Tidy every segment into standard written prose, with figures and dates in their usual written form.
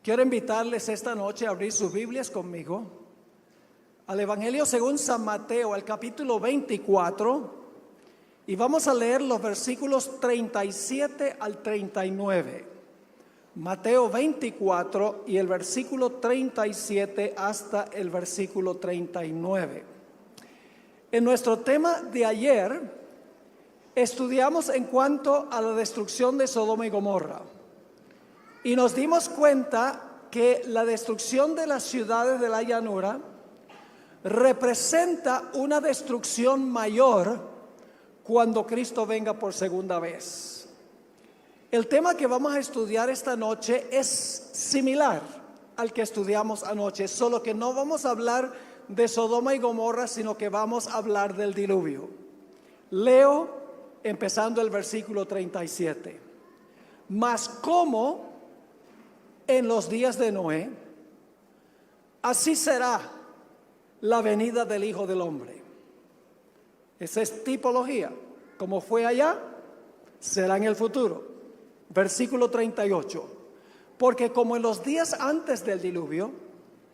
Quiero invitarles esta noche a abrir sus Biblias conmigo al Evangelio según San Mateo, al capítulo 24, y vamos a leer los versículos 37 al 39. Mateo 24 y el versículo 37 hasta el versículo 39. En nuestro tema de ayer estudiamos en cuanto a la destrucción de Sodoma y Gomorra. Y nos dimos cuenta que la destrucción de las ciudades de la llanura representa una destrucción mayor cuando Cristo venga por segunda vez. El tema que vamos a estudiar esta noche es similar al que estudiamos anoche, solo que no vamos a hablar de Sodoma y Gomorra, sino que vamos a hablar del diluvio. Leo empezando el versículo 37. Mas como en los días de Noé, así será la venida del Hijo del Hombre. Esa es tipología. Como fue allá, será en el futuro. Versículo 38. Porque como en los días antes del diluvio,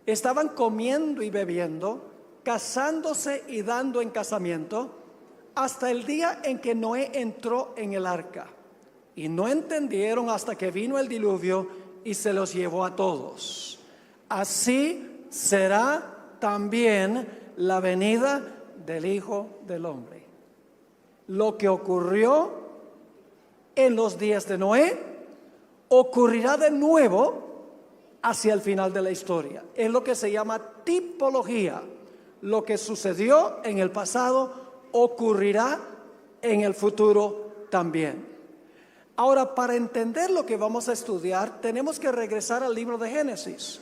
estaban comiendo y bebiendo, casándose y dando en casamiento, hasta el día en que Noé entró en el arca. Y no entendieron hasta que vino el diluvio y se los llevó a todos. Así será también la venida del Hijo del Hombre. Lo que ocurrió en los días de Noé ocurrirá de nuevo hacia el final de la historia. Es lo que se llama tipología. Lo que sucedió en el pasado ocurrirá en el futuro también. Ahora, para entender lo que vamos a estudiar, tenemos que regresar al libro de Génesis,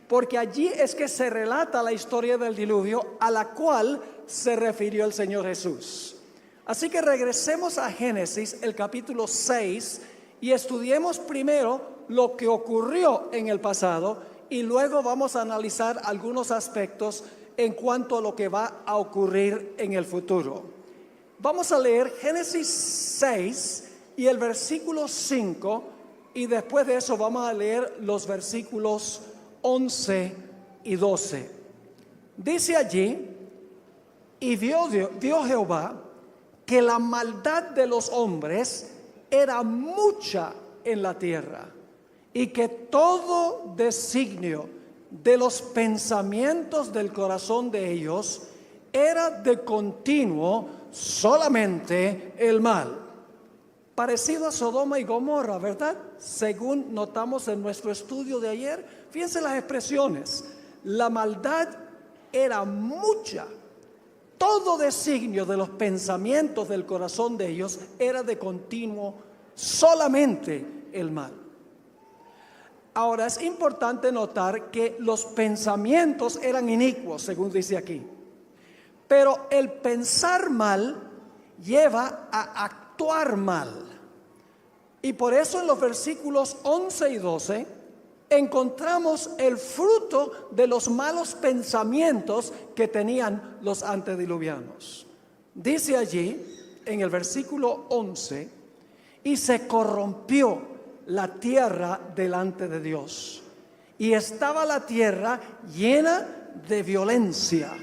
porque allí es que se relata la historia del diluvio a la cual se refirió el Señor Jesús. Así que regresemos a Génesis, el capítulo 6, y estudiemos primero lo que ocurrió en el pasado y luego vamos a analizar algunos aspectos en cuanto a lo que va a ocurrir en el futuro. Vamos a leer Génesis 6 y el versículo 5, y después de eso vamos a leer los versículos 11 y 12. Dice allí: y vio Jehová que la maldad de los hombres era mucha en la tierra, y que todo designio de los pensamientos del corazón de ellos era de continuo solamente el mal. Parecido a Sodoma y Gomorra, ¿verdad? Según notamos en nuestro estudio de ayer, fíjense las expresiones. La maldad era mucha. Todo designio de los pensamientos del corazón de ellos era de continuo solamente el mal. Ahora es importante notar que los pensamientos eran inicuos, según dice aquí. Pero el pensar mal lleva a actuar mal. Y por eso en los versículos 11 y 12 encontramos el fruto de los malos pensamientos que tenían los antediluvianos. Dice allí en el versículo 11: y se corrompió la tierra delante de Dios, y estaba la tierra llena de violencia.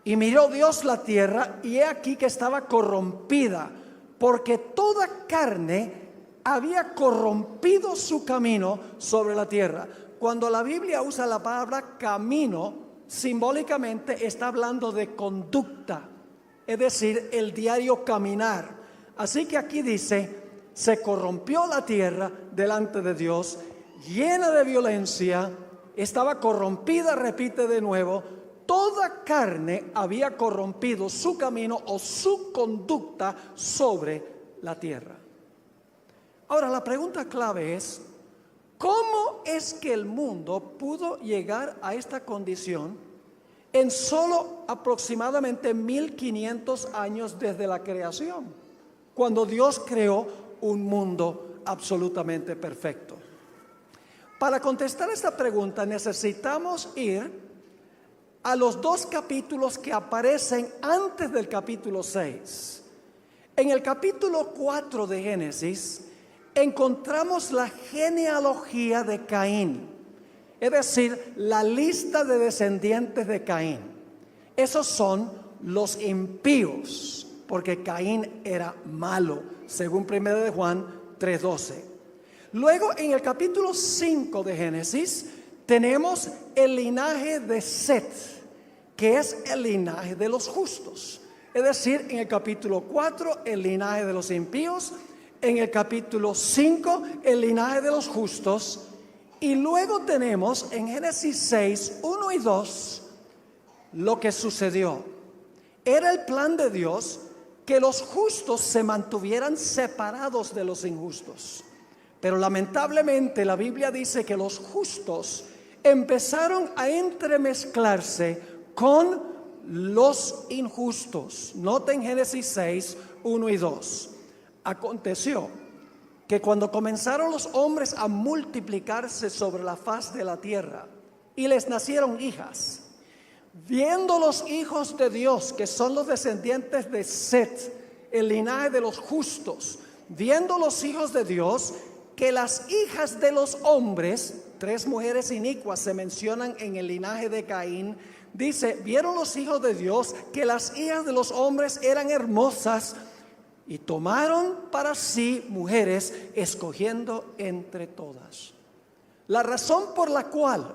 Y miró Dios la tierra, y he aquí que estaba corrompida, porque toda carne había corrompido su camino sobre la tierra. Cuando la Biblia usa la palabra camino, simbólicamente está hablando de conducta, es decir, el diario caminar. Así que aquí dice: se corrompió la tierra delante de Dios, llena de violencia, estaba corrompida, repite de nuevo, toda carne había corrompido su camino o su conducta sobre la tierra. Ahora, la pregunta clave es: ¿cómo es que el mundo pudo llegar a esta condición en solo aproximadamente 1500 años desde la creación, cuando Dios creó un mundo absolutamente perfecto? Para contestar esta pregunta necesitamos ir a los dos capítulos que aparecen antes del capítulo 6. En el capítulo 4 de Génesis encontramos la genealogía de Caín. es decir, la lista de descendientes de Caín. Esos son los impíos, porque Caín era malo, según 1 de Juan 3:12. Luego, en el capítulo 5 de Génesis, tenemos el linaje de Set, que es el linaje de los justos. Es decir, en el capítulo 4, el linaje de los impíos. En el capítulo 5, el linaje de los justos. Y luego tenemos en Génesis 6, 1 y 2, lo que sucedió. Era el plan de Dios que los justos se mantuvieran separados de los injustos. Pero lamentablemente la Biblia dice que los justos empezaron a entremezclarse con los injustos. Noten Génesis 6, 1 y 2. Aconteció que cuando comenzaron los hombres a multiplicarse sobre la faz de la tierra y les nacieron hijas, viendo los hijos de Dios, que son los descendientes de Set, el linaje de los justos, viendo los hijos de Dios que las hijas de los hombres, 3 mujeres inicuas se mencionan en el linaje de Caín, dice, vieron los hijos de Dios que las hijas de los hombres eran hermosas y tomaron para sí mujeres, escogiendo entre todas. La razón por la cual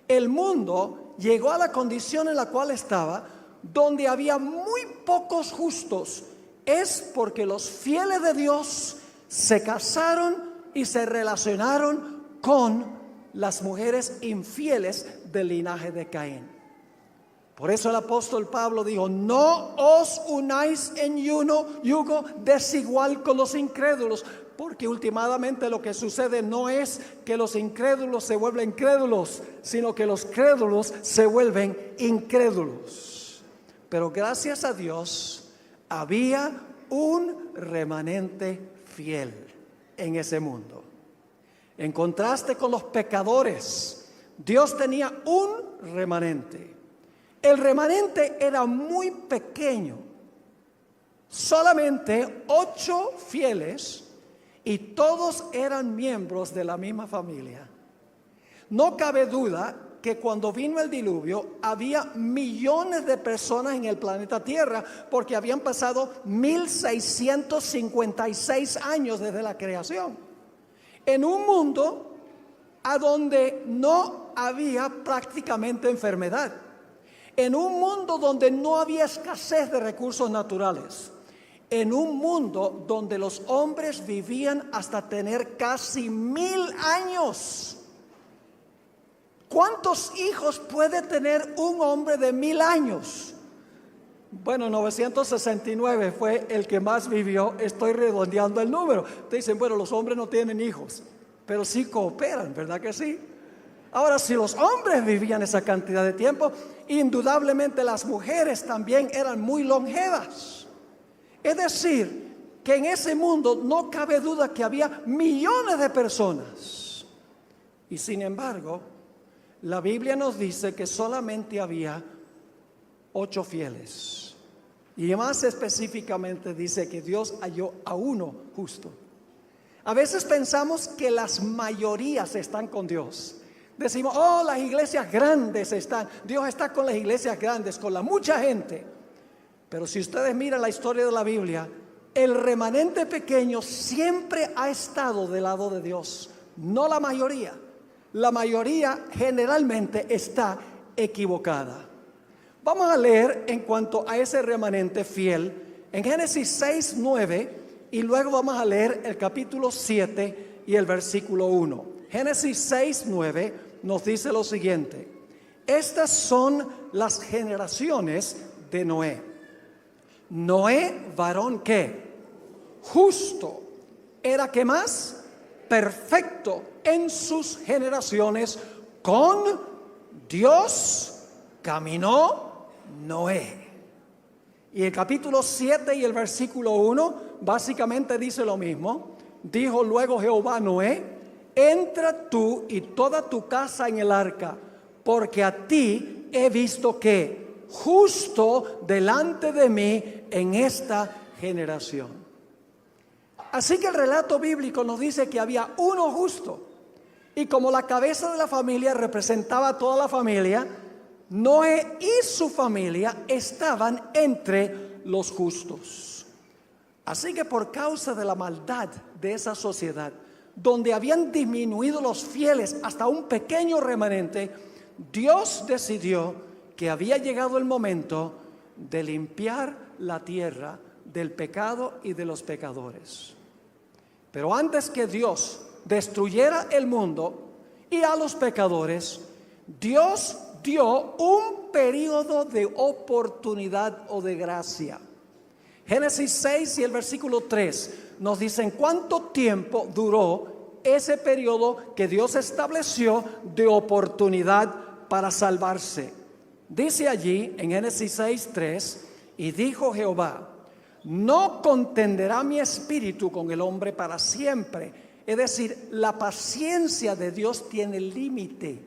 el mundo llegó a la condición en la cual estaba, donde había muy pocos justos, es porque los fieles de Dios se casaron y se relacionaron con las mujeres infieles del linaje de Caín. Por eso el apóstol Pablo dijo, no os unáis en yugo desigual con los incrédulos, porque últimamente lo que sucede no es que los incrédulos se vuelven crédulos, sino que los crédulos se vuelven incrédulos. Pero gracias a Dios había un remanente fiel en ese mundo. En contraste con los pecadores, Dios tenía un remanente. El remanente era muy pequeño, solamente 8 fieles, y todos eran miembros de la misma familia. No cabe duda que cuando vino el diluvio había millones de personas en el planeta Tierra, porque habían pasado 1656 años desde la creación, en un mundo a donde no había prácticamente enfermedad, en un mundo donde no había escasez de recursos naturales, en un mundo donde los hombres vivían hasta tener casi 1000 años. ¿Cuántos hijos puede tener un hombre de 1000 años? Bueno, 969 fue el que más vivió. Estoy redondeando el número. Te dicen, bueno, los hombres no tienen hijos, pero sí cooperan, ¿verdad que sí? Ahora, si los hombres vivían esa cantidad de tiempo, indudablemente las mujeres también eran muy longevas. Es decir, que en ese mundo no cabe duda que había millones de personas. Y sin embargo, la Biblia nos dice que solamente había 8 fieles. Y más específicamente dice que Dios halló a uno justo. A veces pensamos que las mayorías están con Dios. Decimos, oh, las iglesias grandes están. Dios está con las iglesias grandes, con la mucha gente. Pero si ustedes miran la historia de la Biblia, el remanente pequeño siempre ha estado del lado de Dios, no la mayoría. La mayoría generalmente está equivocada. Vamos a leer en cuanto a ese remanente fiel en Génesis 6, 9, y luego vamos a leer el capítulo 7 y el versículo 1. Génesis 6, 9 nos dice lo siguiente: estas son las generaciones de Noé. Noé, varón ¿qué? Justo. Era ¿qué más? Perfecto en sus generaciones. Con Dios caminó Noé. Y el capítulo 7 y el versículo 1 básicamente dice lo mismo. Dijo luego Jehová a Noé: entra tú y toda tu casa en el arca, porque a ti he visto que justo delante de mí en esta generación. Así que el relato bíblico nos dice que había uno justo. Y como la cabeza de la familia representaba a toda la familia, Noé y su familia estaban entre los justos. Así que por causa de la maldad de esa sociedad, donde habían disminuido los fieles hasta un pequeño remanente, Dios decidió que había llegado el momento de limpiar la tierra del pecado y de los pecadores. Pero antes que Dios destruyera el mundo y a los pecadores, Dios dio un periodo de oportunidad o de gracia. Génesis 6 y el versículo 3 nos dicen cuánto tiempo duró ese periodo que Dios estableció de oportunidad para salvarse. Dice allí en Génesis 6, 3, y dijo Jehová: no contenderá mi espíritu con el hombre para siempre. Es decir, la paciencia de Dios tiene límite.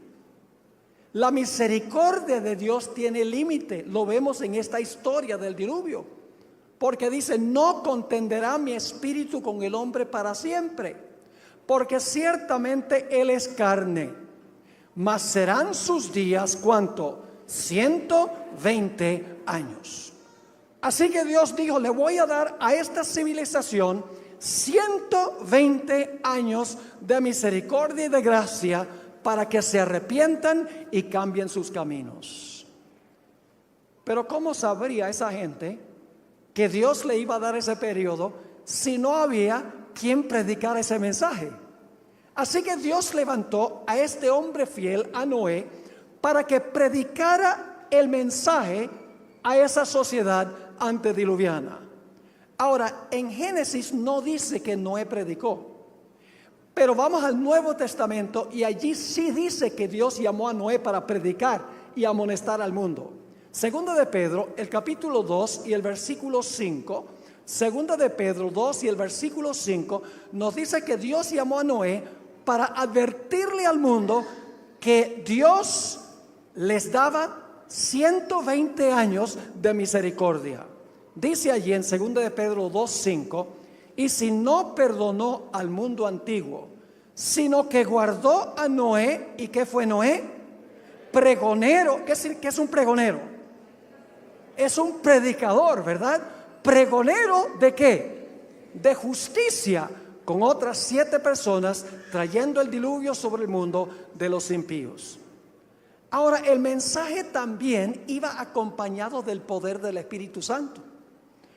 La misericordia de Dios tiene límite. Lo vemos en esta historia del diluvio. Porque dice, no contenderá mi espíritu con el hombre para siempre. Porque ciertamente él es carne. Mas serán sus días, ¿cuánto? 120 años. Así que Dios dijo, le voy a dar a esta civilización 120 años de misericordia y de gracia para que se arrepientan y cambien sus caminos. Pero ¿cómo sabría esa gente que Dios le iba a dar ese periodo si no había quien predicara ese mensaje? Así que Dios levantó a este hombre fiel, a Noé, para que predicara el mensaje a esa sociedad antediluviana. Ahora, en Génesis no dice que Noé predicó, pero vamos al Nuevo Testamento y allí sí dice que Dios llamó a Noé para predicar y amonestar al mundo. Segunda de Pedro, el capítulo 2 y el versículo 5, Segunda de Pedro 2 y el versículo 5 nos dice que Dios llamó a Noé para advertirle al mundo que Dios les daba 120 años de misericordia. Dice allí en 2 de Pedro 2:5, y si no perdonó al mundo antiguo, sino que guardó a Noé. ¿Y qué fue Noé? Pregonero. ¿Qué es un pregonero? Es un predicador, ¿verdad? Pregonero ¿de qué? De justicia, con otras 7 personas, trayendo el diluvio sobre el mundo de los impíos. Ahora, el mensaje también iba acompañado del poder del Espíritu Santo.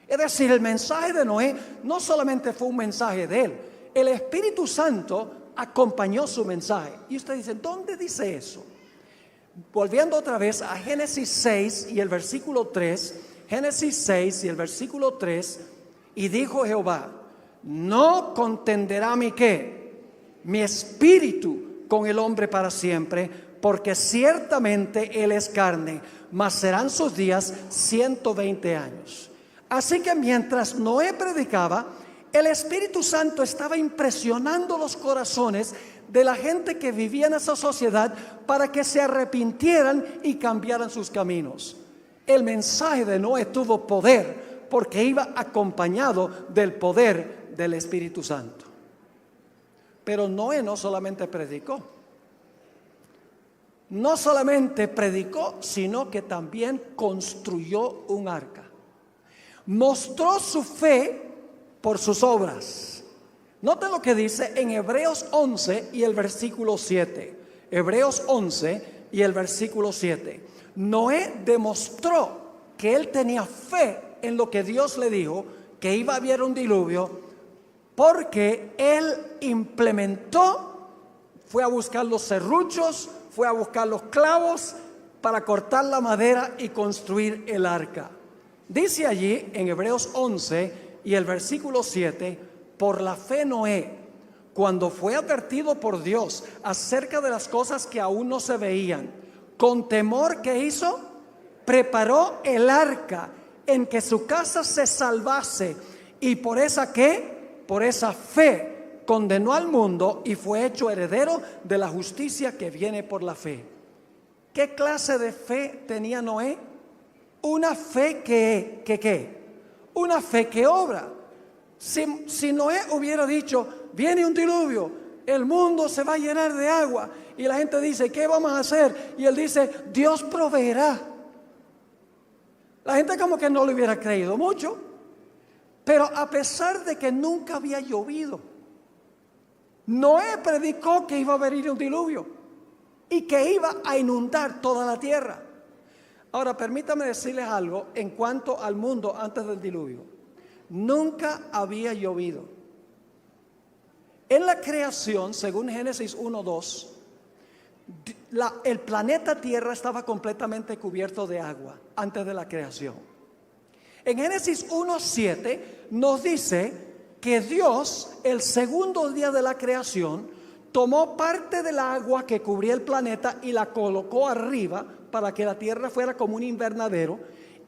Es decir, el mensaje de Noé no solamente fue un mensaje de él, el Espíritu Santo acompañó su mensaje. Y usted dice, ¿dónde dice eso? Volviendo otra vez a Génesis 6 y el versículo 3, Génesis 6 y el versículo 3, y dijo Jehová, no contenderá mi ¿qué? Mi espíritu con el hombre para siempre, porque ciertamente él es carne, mas serán sus días 120 años. Así que mientras Noé predicaba, el Espíritu Santo estaba impresionando los corazones de la gente que vivía en esa sociedad para que se arrepintieran y cambiaran sus caminos. El mensaje de Noé tuvo poder porque iba acompañado del poder del Espíritu Santo. Pero Noé no solamente predicó. No solamente predicó, sino que también construyó un arca. Mostró su fe por sus obras. Noten lo que dice en Hebreos 11 y el versículo 7. Hebreos 11 y el versículo 7. Noé demostró que él tenía fe en lo que Dios le dijo, que iba a haber un diluvio, porque él implementó, fue a buscar los serruchos, fue a buscar los clavos para cortar la madera y construir el arca. Dice allí en Hebreos 11 y el versículo 7, por la fe Noé, cuando fue advertido por Dios acerca de las cosas que aún no se veían, con temor, ¿qué hizo? Preparó el arca en que su casa se salvase, y por esa ¿qué? Por esa fe condenó al mundo y fue hecho heredero de la justicia que viene por la fe. ¿Qué clase de fe tenía Noé? Una fe que una fe que obra. Si Noé hubiera dicho, viene un diluvio, el mundo se va a llenar de agua. Y la gente dice, ¿qué vamos a hacer? Y él dice, Dios proveerá. La gente como que no le hubiera creído mucho. Pero a pesar de que nunca había llovido, Noé predicó que iba a venir un diluvio y que iba a inundar toda la tierra. Ahora, permítame decirles algo en cuanto al mundo antes del diluvio. Nunca había llovido. En la creación, según Génesis 1:2, el planeta Tierra estaba completamente cubierto de agua antes de la creación. En Génesis 1:7 nos dice que Dios, el segundo día de la creación, tomó parte del agua que cubría el planeta y la colocó arriba para que la tierra fuera como un invernadero,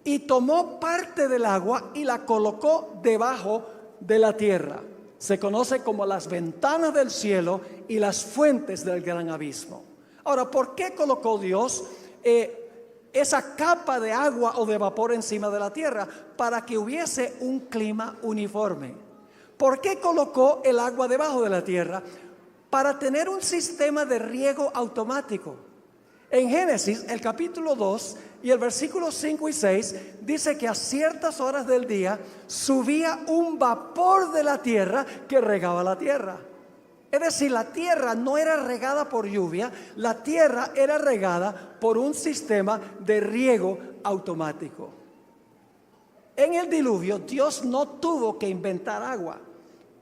y tomó parte del agua y la colocó debajo de la tierra. Se conoce como las ventanas del cielo y las fuentes del gran abismo. Ahora, ¿por qué colocó Dios esa capa de agua o de vapor encima de la tierra? Para que hubiese un clima uniforme. ¿Por qué colocó el agua debajo de la tierra? Para tener un sistema de riego automático. En Génesis, el capítulo 2 y el versículo 5 y 6 dice que a ciertas horas del día subía un vapor de la tierra que regaba la tierra. Es decir, la tierra no era regada por lluvia, la tierra era regada por un sistema de riego automático. En el diluvio, Dios no tuvo que inventar agua.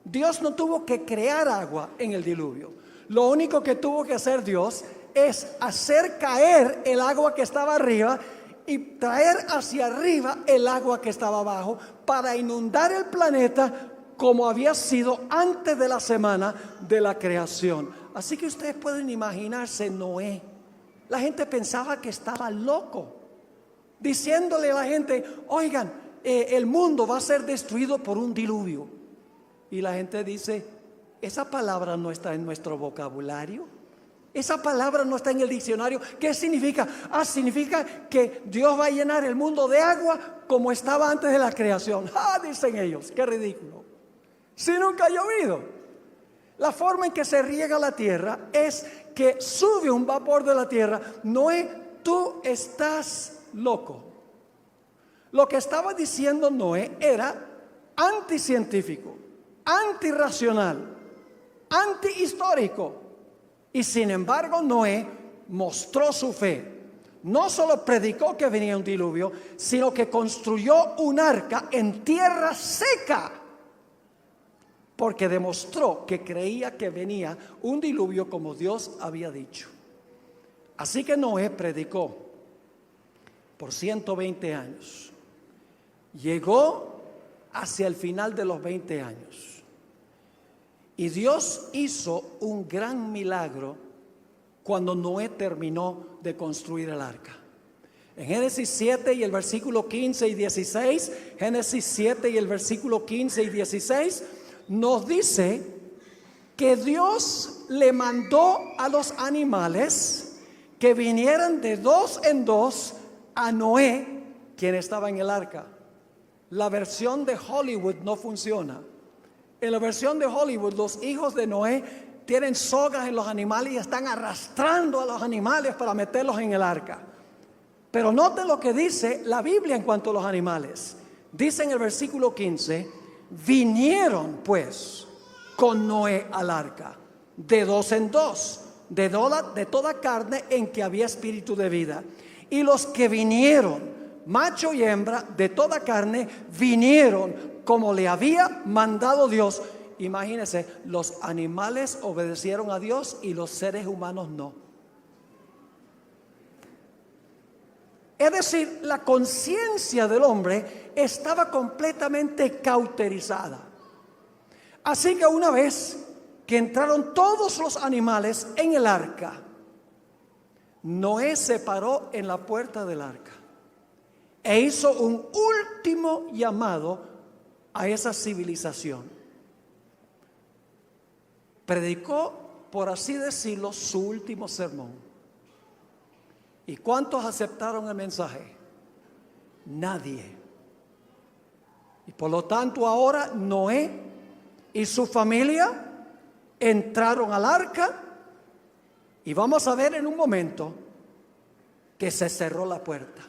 Dios no tuvo que crear agua en el diluvio. Lo único que tuvo que hacer Dios es hacer caer el agua que estaba arriba y traer hacia arriba el agua que estaba abajo para inundar el planeta como había sido antes de la semana de la creación. Así que ustedes pueden imaginarse Noé. La gente pensaba que estaba loco, diciéndole a la gente, oigan, el mundo va a ser destruido por un diluvio. Y la gente dice, esa palabra no está en nuestro vocabulario. Esa palabra no está en el diccionario. ¿Qué significa? Significa que Dios va a llenar el mundo de agua como estaba antes de la creación. Dicen ellos, qué ridículo. Si nunca ha llovido. La forma en que se riega la tierra es que sube un vapor de la tierra. Noé, tú estás loco. Lo que estaba diciendo Noé era anticientífico, antirracional, antihistórico. Y sin embargo Noé mostró su fe. No solo predicó que venía un diluvio, sino que construyó un arca en tierra seca, porque demostró que creía que venía un diluvio como Dios había dicho. Así que Noé predicó por 120 años. Llegó hacia el final de los 20 años. Y Dios hizo un gran milagro cuando Noé terminó de construir el arca. En Génesis 7 y el versículo 15 y 16, Génesis 7 y el versículo 15 y 16, nos dice que Dios le mandó a los animales que vinieran de dos en dos a Noé, quien estaba en el arca. La versión de Hollywood no funciona. En la versión de Hollywood, los hijos de Noé tienen sogas en los animales y están arrastrando a los animales para meterlos en el arca. Pero noten lo que dice la Biblia en cuanto a los animales. Dice en el versículo 15, vinieron pues con Noé al arca, de dos en dos, de toda carne en que había espíritu de vida. Y los que vinieron, macho y hembra, de toda carne, vinieron como le había mandado Dios. Imagínense, los animales obedecieron a Dios y los seres humanos no. Es decir, la conciencia del hombre estaba completamente cauterizada. Así que una vez que entraron todos los animales en el arca, Noé se paró en la puerta del arca e hizo un último llamado a esa civilización. Predicó, por así decirlo, su último sermón. ¿Y cuántos aceptaron el mensaje? Nadie. Y por lo tanto ahora Noé y su familia entraron al arca y vamos a ver en un momento que se cerró la puerta.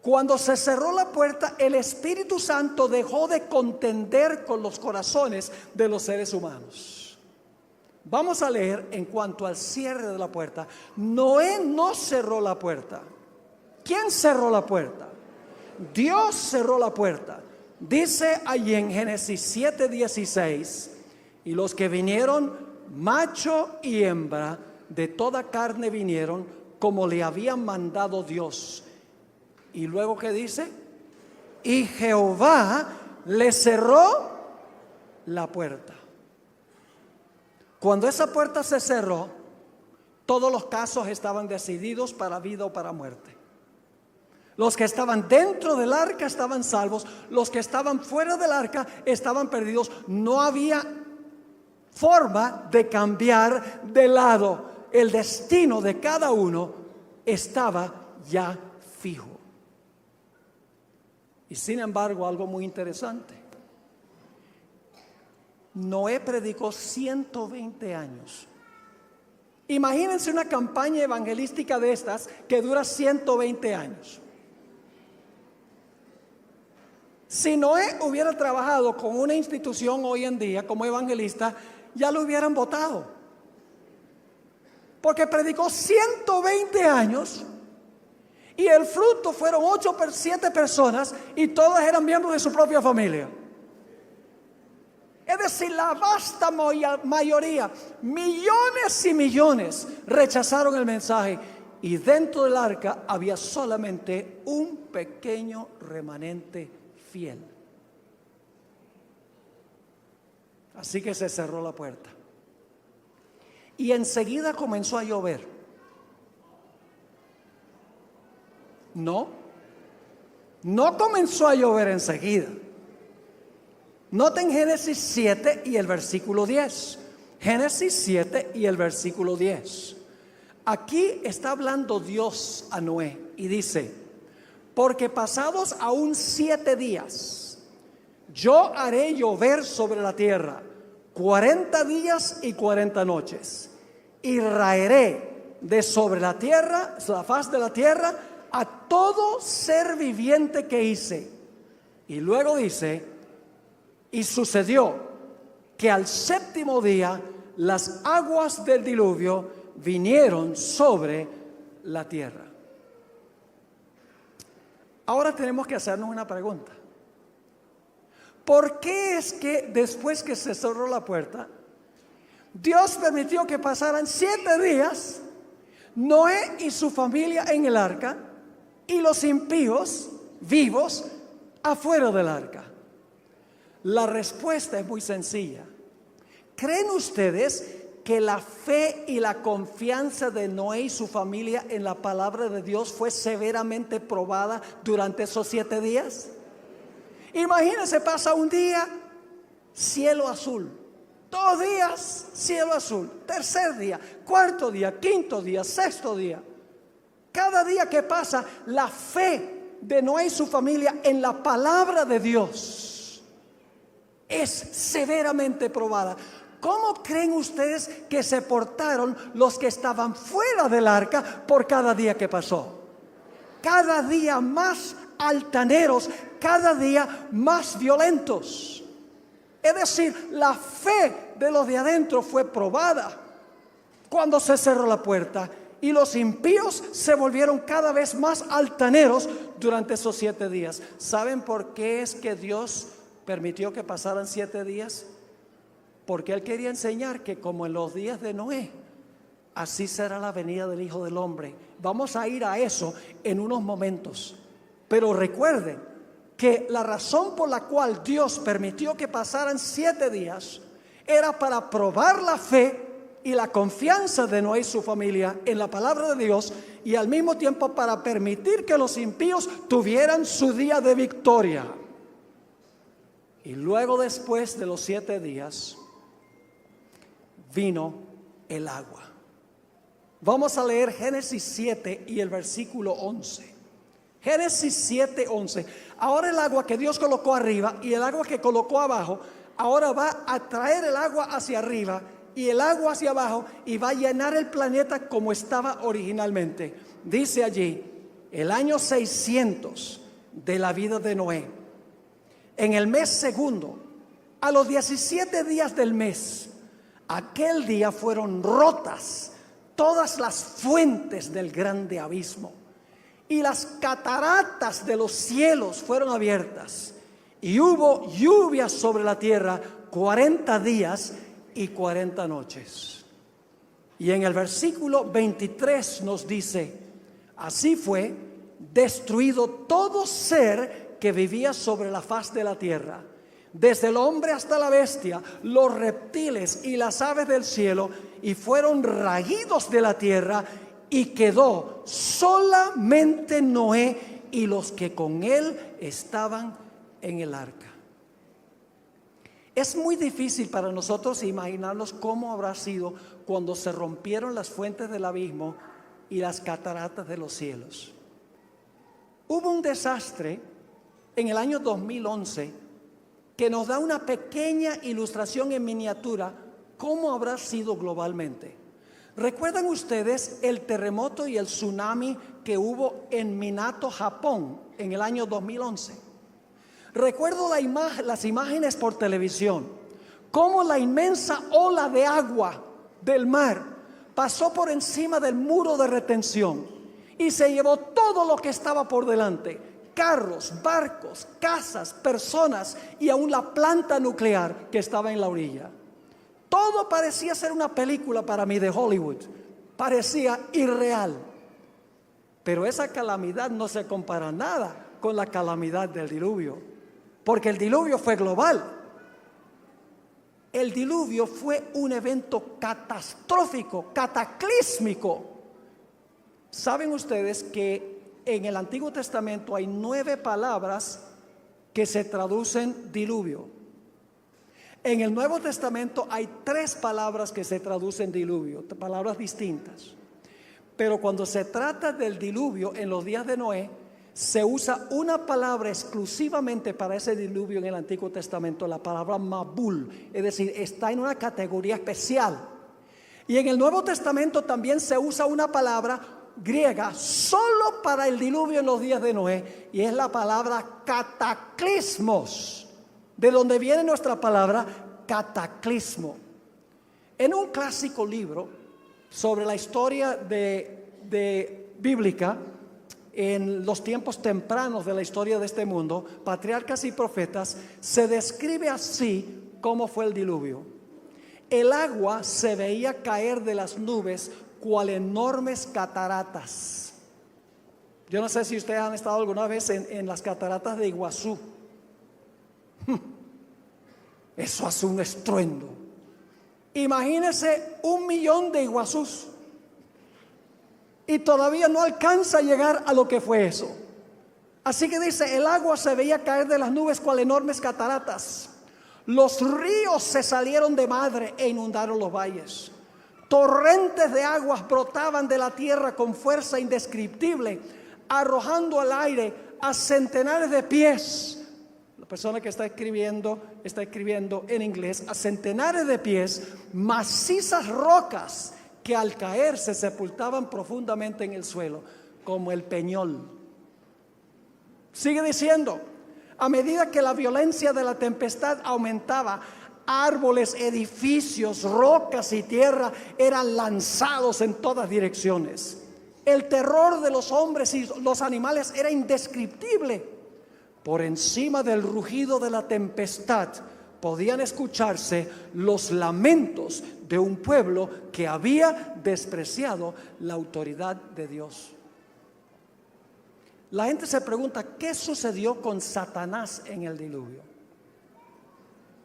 Cuando se cerró la puerta, el Espíritu Santo dejó de contender con los corazones de los seres humanos. Vamos a leer en cuanto al cierre de la puerta. Noé no cerró la puerta. ¿Quién cerró la puerta? Dios cerró la puerta. Dice allí en Génesis 7:16, y los que vinieron, macho y hembra, de toda carne vinieron, como le habían mandado Dios. Y luego, ¿qué dice? Y Jehová le cerró la puerta. Cuando esa puerta se cerró, todos los casos estaban decididos para vida o para muerte. Los que estaban dentro del arca estaban salvos, los que estaban fuera del arca estaban perdidos. No había forma de cambiar de lado. El destino de cada uno estaba ya fijo. Y sin embargo, algo muy interesante. Noé predicó 120 años. Imagínense una campaña evangelística de estas que dura 120 años. Si Noé hubiera trabajado con una institución hoy en día como evangelista, ya lo hubieran votado. Porque predicó 120 años y el fruto fueron 7 personas y todas eran miembros de su propia familia. Es decir, la vasta mayoría, millones y millones, rechazaron el mensaje. Y dentro del arca había solamente un pequeño remanente fiel. Así que se cerró la puerta. Y enseguida comenzó a llover. No comenzó a llover enseguida. Noten Génesis 7 y el versículo 10. Génesis 7 y el versículo 10. Aquí está hablando Dios a Noé y dice: porque pasados aún 7 días, yo haré llover sobre la tierra 40 días y 40 noches, y raeré de sobre la tierra, la faz de la tierra, a todo ser viviente que hice. Y luego dice: y sucedió que al 7º día las aguas del diluvio vinieron sobre la tierra. Ahora tenemos que hacernos una pregunta. ¿Por qué es que después que se cerró la puerta, Dios permitió que pasaran 7 días, Noé y su familia en el arca y los impíos vivos afuera del arca? La respuesta es muy sencilla. ¿Creen ustedes que la fe y la confianza de Noé y su familia en la palabra de Dios fue severamente probada durante esos 7 días? Imagínense, pasa un día, cielo azul. 2 días, cielo azul. 3er día, 4º día, 5º día, 6º día. Cada día que pasa, la fe de Noé y su familia en la palabra de Dios es severamente probada. ¿Cómo creen ustedes que se portaron los que estaban fuera del arca por cada día que pasó? Cada día más altaneros, cada día más violentos. Es decir, la fe de los de adentro fue probada cuando se cerró la puerta, y los impíos se volvieron cada vez más altaneros durante esos 7 días. ¿Saben por qué es que Dios permitió que pasaran 7 días? Porque Él quería enseñar que como en los días de Noé, así será la venida del Hijo del Hombre. Vamos a ir a eso en unos momentos. Pero recuerden que la razón por la cual Dios permitió que pasaran 7 días era para probar la fe y la confianza de Noé y su familia en la palabra de Dios, y al mismo tiempo para permitir que los impíos tuvieran su día de victoria. Y luego, después de los 7 días, vino el agua. Vamos a leer Génesis 7 y el versículo 11. Génesis 7, 11. Ahora el agua que Dios colocó arriba y el agua que colocó abajo, ahora va a traer el agua hacia arriba y el agua hacia abajo y va a llenar el planeta como estaba originalmente. Dice allí, el año 600 de la vida de Noé, en el mes segundo, a los 17 días del mes, aquel día fueron rotas todas las fuentes del grande abismo y las cataratas de los cielos fueron abiertas y hubo lluvia sobre la tierra 40 días y 40 noches. Y en el versículo 23 nos dice, así fue destruido todo ser que vivía sobre la faz de la tierra, desde el hombre hasta la bestia, los reptiles y las aves del cielo, y fueron raídos de la tierra, y quedó solamente Noé y los que con él estaban en el arca. Es muy difícil para nosotros imaginarnos cómo habrá sido cuando se rompieron las fuentes del abismo y las cataratas de los cielos. Hubo un desastre en el año 2011 que nos da una pequeña ilustración en miniatura cómo habrá sido globalmente. ¿Recuerdan ustedes el terremoto y el tsunami que hubo en Minato, Japón, en el año 2011? Recuerdo las imágenes por televisión, cómo la inmensa ola de agua del mar pasó por encima del muro de retención y se llevó todo lo que estaba por delante: carros, barcos, casas, personas y aún la planta nuclear que estaba en la orilla. Todo parecía ser una película para mí de Hollywood, parecía irreal. Pero esa calamidad no se compara nada con la calamidad del diluvio, porque el diluvio fue global. El diluvio fue un evento catastrófico, cataclísmico. ¿Saben ustedes que en el Antiguo Testamento hay 9 palabras que se traducen diluvio? En el Nuevo Testamento hay 3 palabras que se traducen diluvio, palabras distintas. Pero cuando se trata del diluvio en los días de Noé, se usa una palabra exclusivamente para ese diluvio en el Antiguo Testamento, la palabra Mabul, es decir, está en una categoría especial. Y en el Nuevo Testamento también se usa una palabra griega solo para el diluvio en los días de Noé, y es la palabra cataclismos, de donde viene nuestra palabra cataclismo. En un clásico libro sobre la historia de bíblica en los tiempos tempranos de la historia de este mundo, Patriarcas y Profetas, se describe así cómo fue el diluvio. El agua se veía caer de las nubes cual enormes cataratas. Yo no sé si ustedes han estado alguna vez en las cataratas de Iguazú. Eso hace un estruendo. Imagínense 1.000.000 de Iguazús y todavía no alcanza a llegar a lo que fue eso. Así que dice, el agua se veía caer de las nubes cual enormes cataratas. Los ríos se salieron de madre e inundaron los valles. Torrentes de aguas brotaban de la tierra con fuerza indescriptible, arrojando al aire a centenares de pies. La persona que está escribiendo en inglés, a centenares de pies, macizas rocas que al caer se sepultaban profundamente en el suelo, como el peñol. Sigue diciendo, a medida que la violencia de la tempestad aumentaba, árboles, edificios, rocas y tierra eran lanzados en todas direcciones. El terror de los hombres y los animales era indescriptible. Por encima del rugido de la tempestad podían escucharse los lamentos de un pueblo que había despreciado la autoridad de Dios. La gente se pregunta, ¿qué sucedió con Satanás en el diluvio?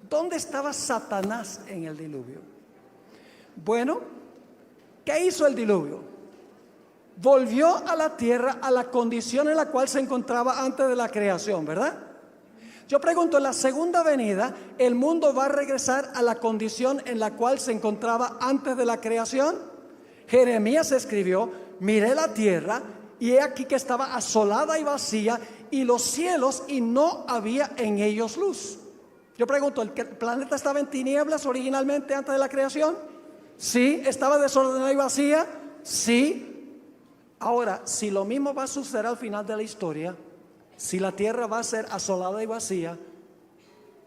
¿Dónde estaba Satanás en el diluvio? Bueno, ¿qué hizo el diluvio? Volvió a la tierra a la condición en la cual se encontraba antes de la creación, ¿verdad? Yo pregunto, en la segunda venida, ¿el mundo va a regresar a la condición en la cual se encontraba antes de la creación? Jeremías escribió, miré la tierra y he aquí que estaba asolada y vacía, y los cielos y no había en ellos luz. Yo pregunto, ¿el planeta estaba en tinieblas originalmente antes de la creación? Sí. ¿Estaba desordenada y vacía? Sí. Ahora, si lo mismo va a suceder al final de la historia, si la tierra va a ser asolada y vacía,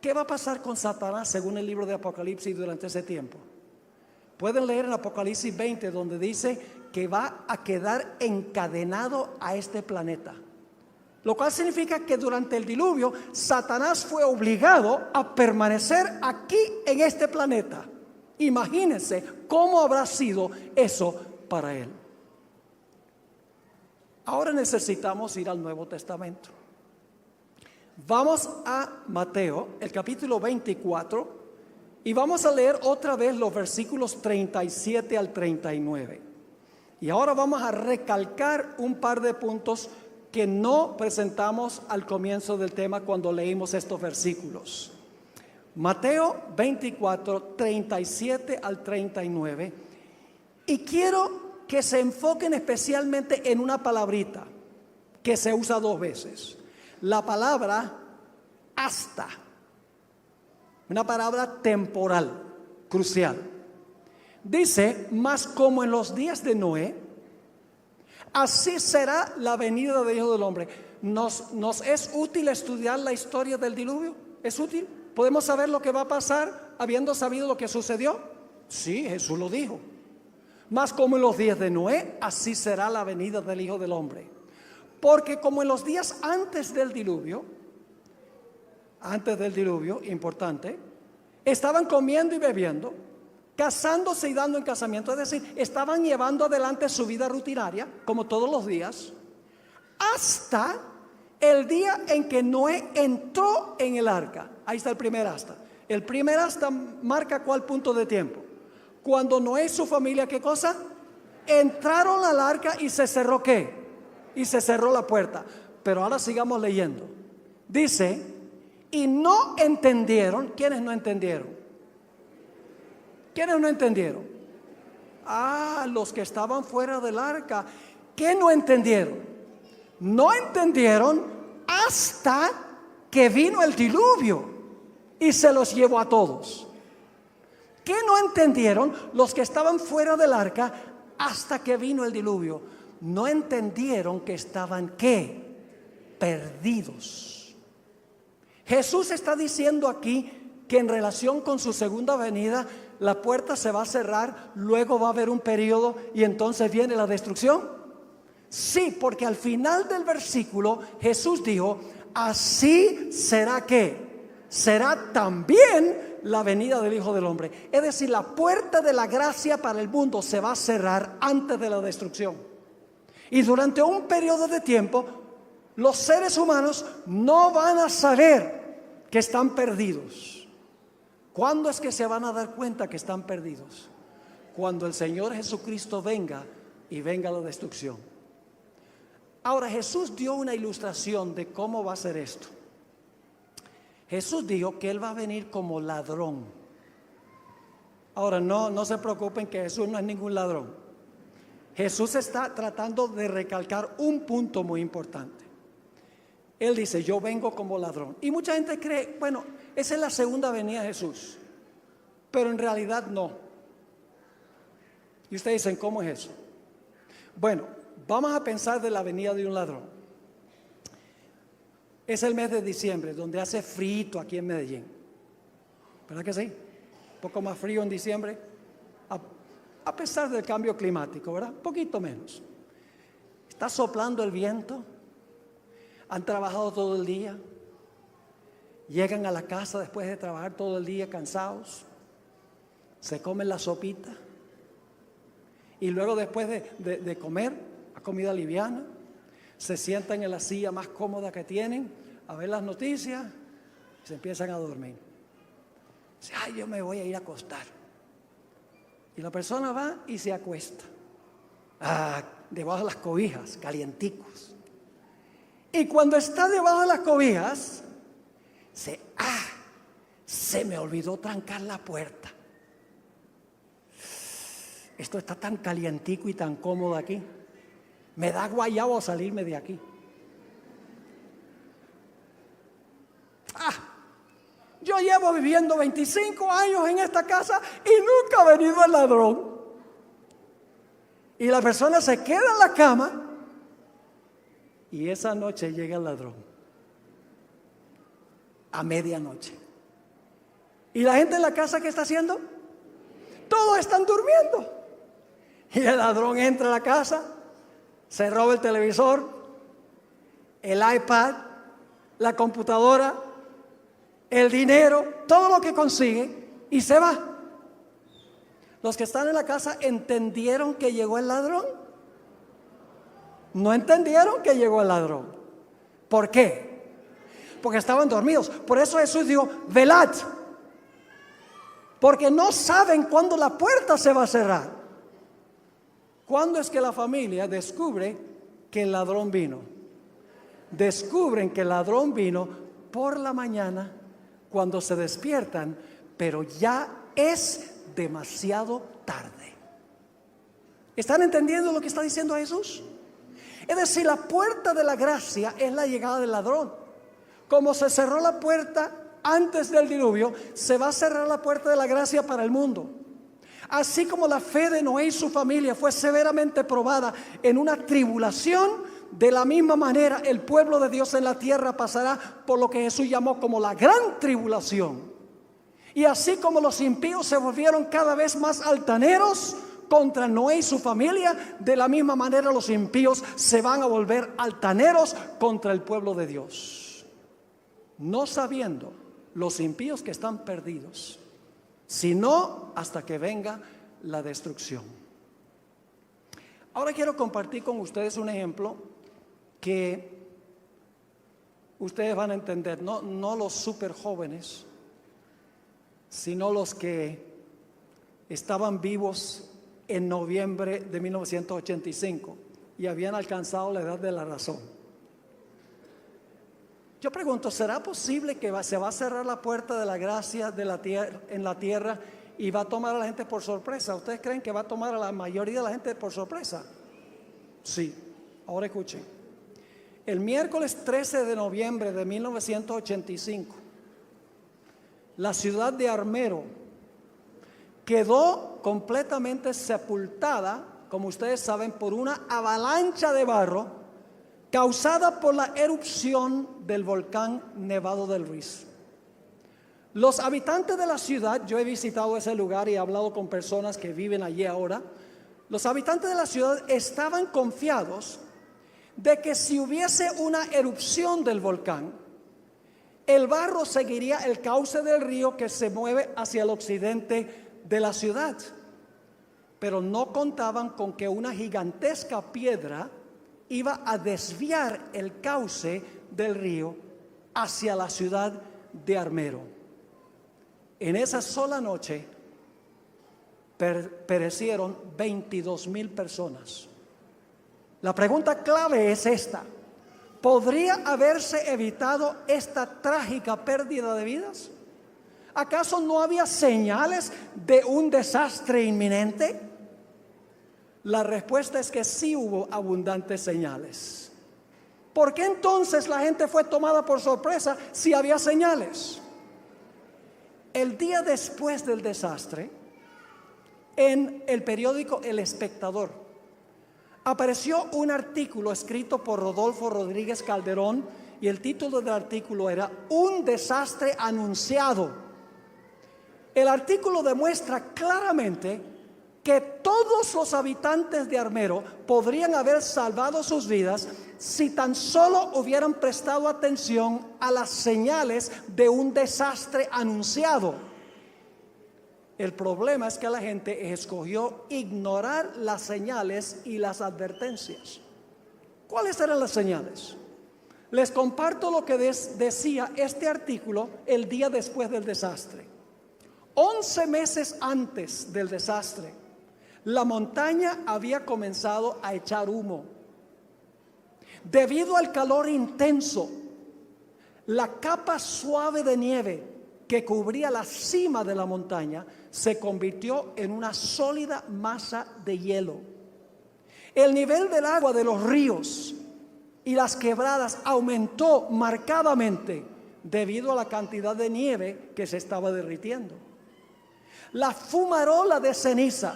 ¿qué va a pasar con Satanás según el libro de Apocalipsis durante ese tiempo? Pueden leer en Apocalipsis 20 donde dice que va a quedar encadenado a este planeta. Lo cual significa que durante el diluvio Satanás fue obligado a permanecer aquí en este planeta. Imagínense cómo habrá sido eso para él. Ahora necesitamos ir al Nuevo Testamento. Vamos a Mateo, el capítulo 24, y vamos a leer otra vez los versículos 37 al 39. Y ahora vamos a recalcar un par de puntos que no presentamos al comienzo del tema cuando leímos estos versículos. Mateo 24, 37 al 39. Y quiero que se enfoquen especialmente en una palabrita que se usa dos veces. La palabra hasta. Una palabra temporal, crucial. Dice, mas como en los días de Noé, así será la venida del Hijo del Hombre. ¿Nos es útil estudiar la historia del diluvio? ¿Es útil? ¿Podemos saber lo que va a pasar habiendo sabido lo que sucedió? Sí, Jesús lo dijo. Mas como en los días de Noé, así será la venida del Hijo del Hombre. Porque como en los días antes del diluvio, importante, estaban comiendo y bebiendo, casándose y dando en casamiento, es decir, estaban llevando adelante su vida rutinaria, como todos los días, hasta el día en que Noé entró en el arca. Ahí está el primer hasta. El primer hasta marca cuál punto de tiempo. Cuando Noé y su familia, ¿qué cosa? Entraron al arca y se cerró ¿qué? Y se cerró la puerta. Pero ahora sigamos leyendo. Dice, y no entendieron. ¿Quiénes no entendieron? ¿Quiénes no entendieron? Los que estaban fuera del arca. ¿Qué no entendieron? No entendieron hasta que vino el diluvio y se los llevó a todos. ¿Qué no entendieron los que estaban fuera del arca hasta que vino el diluvio? No entendieron que estaban ¿qué? Perdidos. Jesús está diciendo aquí que en relación con su segunda venida, la puerta se va a cerrar, luego va a haber un periodo y entonces viene la destrucción. Sí, porque al final del versículo Jesús dijo, así será ¿qué? Será también la venida del Hijo del Hombre. Es decir, la puerta de la gracia para el mundo se va a cerrar antes de la destrucción. Y durante un periodo de tiempo, los seres humanos no van a saber que están perdidos. ¿Cuándo es que se van a dar cuenta que están perdidos? Cuando el Señor Jesucristo venga y venga la destrucción. Ahora, Jesús dio una ilustración de cómo va a ser esto. Jesús dijo que Él va a venir como ladrón. Ahora, no se preocupen que Jesús no es ningún ladrón. Jesús está tratando de recalcar un punto muy importante. Él dice, yo vengo como ladrón. Y mucha gente cree, bueno, esa es la segunda venida de Jesús. Pero en realidad no. Y ustedes dicen, ¿cómo es eso? Bueno, vamos a pensar de la venida de un ladrón. Es el mes de diciembre, donde hace frío aquí en Medellín. ¿Verdad que sí? Un poco más frío en diciembre. A pesar del cambio climático, ¿verdad? Un poquito menos. Está soplando el viento. Han trabajado todo el día. Llegan a la casa después de trabajar todo el día cansados. Se comen la sopita. Y luego después de comer, a comida liviana, se sientan en la silla más cómoda que tienen a ver las noticias y se empiezan a dormir. Dice, yo me voy a ir a acostar. Y la persona va y se acuesta. Debajo de las cobijas, calienticos. Y cuando está debajo de las cobijas, se me olvidó trancar la puerta. Esto está tan calientico y tan cómodo aquí. Me da guayabo salirme de aquí. Yo llevo viviendo 25 años en esta casa y nunca ha venido el ladrón. Y la persona se queda en la cama y esa noche llega el ladrón. A medianoche. ¿Y la gente en la casa qué está haciendo? Todos están durmiendo. Y el ladrón entra a la casa, se roba el televisor, el iPad, la computadora, el dinero, todo lo que consigue y se va. Los que están en la casa entendieron que llegó el ladrón. No entendieron que llegó el ladrón. ¿Por qué? Porque estaban dormidos. Por eso Jesús dijo, velad. Porque no saben cuándo la puerta se va a cerrar. ¿Cuándo es que la familia descubre que el ladrón vino? Descubren que el ladrón vino por la mañana cuando se despiertan, pero ya es demasiado tarde. ¿Están entendiendo lo que está diciendo Jesús? Es decir, la puerta de la gracia es la llegada del ladrón. Como se cerró la puerta antes del diluvio, se va a cerrar la puerta de la gracia para el mundo. Así como la fe de Noé y su familia fue severamente probada en una tribulación, de la misma manera el pueblo de Dios en la tierra pasará por lo que Jesús llamó como la gran tribulación. Y así como los impíos se volvieron cada vez más altaneros contra Noé y su familia, de la misma manera los impíos se van a volver altaneros contra el pueblo de Dios. No sabiendo los impíos que están perdidos, sino hasta que venga la destrucción. Ahora quiero compartir con ustedes un ejemplo que ustedes van a entender, no los súper jóvenes, sino los que estaban vivos en noviembre de 1985 y habían alcanzado la edad de la razón. Yo pregunto, ¿será posible que se va a cerrar la puerta de la gracia de la tierra, en la tierra y va a tomar a la gente por sorpresa? ¿Ustedes creen que va a tomar a la mayoría de la gente por sorpresa? Sí. Ahora escuchen. El miércoles 13 de noviembre de 1985, la ciudad de Armero quedó completamente sepultada, como ustedes saben, por una avalancha de barro causada por la erupción del volcán Nevado del Ruiz. Los habitantes de la ciudad, yo he visitado ese lugar y he hablado con personas que viven allí ahora. Los habitantes de la ciudad estaban confiados de que si hubiese una erupción del volcán, el barro seguiría el cauce del río que se mueve hacia el occidente de la ciudad. Pero no contaban con que una gigantesca piedra iba a desviar el cauce del río hacia la ciudad de Armero. En esa sola noche perecieron 22,000 personas. La pregunta clave es esta: ¿podría haberse evitado esta trágica pérdida de vidas? ¿Acaso no había señales de un desastre inminente? La respuesta es que sí hubo abundantes señales. ¿Por qué entonces la gente fue tomada por sorpresa si había señales? El día después del desastre, en el periódico El Espectador, apareció un artículo escrito por Rodolfo Rodríguez Calderón y el título del artículo era "Un desastre anunciado". El artículo demuestra claramente que todos los habitantes de Armero podrían haber salvado sus vidas si tan solo hubieran prestado atención a las señales de un desastre anunciado. El problema es que la gente escogió ignorar las señales y las advertencias. ¿Cuáles eran las señales? Les comparto lo que decía este artículo el día después del desastre. 11 meses antes del desastre, la montaña había comenzado a echar humo. Debido al calor intenso, la capa suave de nieve que cubría la cima de la montaña se convirtió en una sólida masa de hielo. El nivel del agua de los ríos y las quebradas aumentó marcadamente debido a la cantidad de nieve que se estaba derritiendo. La fumarola de ceniza,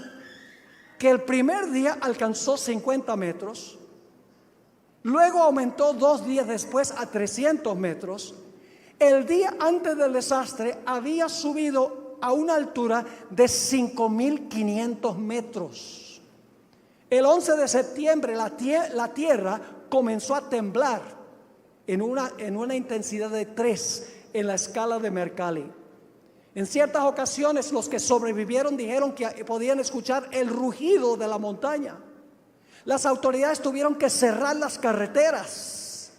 que el primer día alcanzó 50 metros, luego aumentó 2 días después a 300 metros, el día antes del desastre había subido a una altura de 5.500 metros. El 11 de septiembre la tierra comenzó a temblar en una intensidad de 3 en la escala de Mercalli. En ciertas ocasiones los que sobrevivieron dijeron que podían escuchar el rugido de la montaña. Las autoridades tuvieron que cerrar las carreteras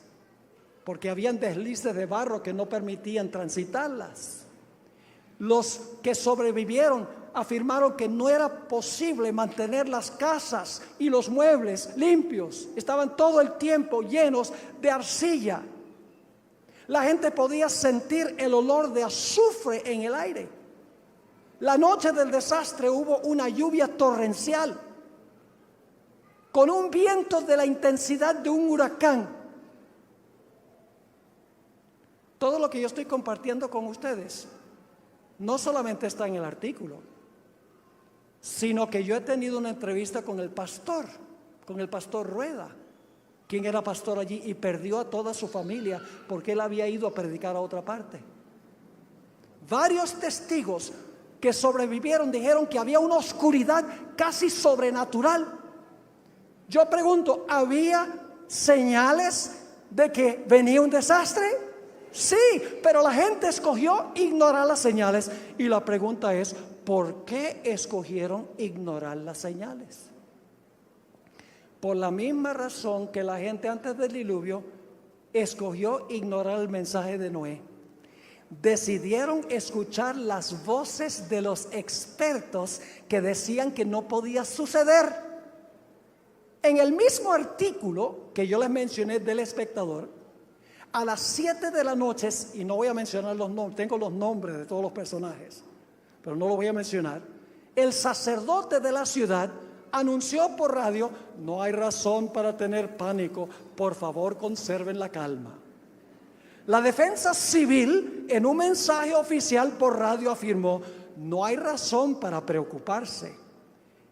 porque habían deslices de barro que no permitían transitarlas. Los que sobrevivieron afirmaron que no era posible mantener las casas y los muebles limpios. Estaban todo el tiempo llenos de arcilla. La gente podía sentir el olor de azufre en el aire. La noche del desastre hubo una lluvia torrencial con un viento de la intensidad de un huracán. Todo lo que yo estoy compartiendo con ustedes no solamente está en el artículo, sino que yo he tenido una entrevista con el pastor Rueda, quien era pastor allí y perdió a toda su familia porque él había ido a predicar a otra parte. Varios testigos que sobrevivieron dijeron que había una oscuridad casi sobrenatural. Yo pregunto, ¿había señales de que venía un desastre? Sí, pero la gente escogió ignorar las señales. Y la pregunta es, ¿por qué escogieron ignorar las señales? Por la misma razón que la gente antes del diluvio escogió ignorar el mensaje de Noé. Decidieron escuchar las voces de los expertos que decían que no podía suceder. En el mismo artículo que yo les mencioné del Espectador, a las 7 de la noche, y no voy a mencionar los nombres, tengo los nombres de todos los personajes, pero no lo voy a mencionar, el sacerdote de la ciudad anunció por radio: no hay razón para tener pánico, por favor conserven la calma. La defensa civil en un mensaje oficial por radio afirmó: no hay razón para preocuparse.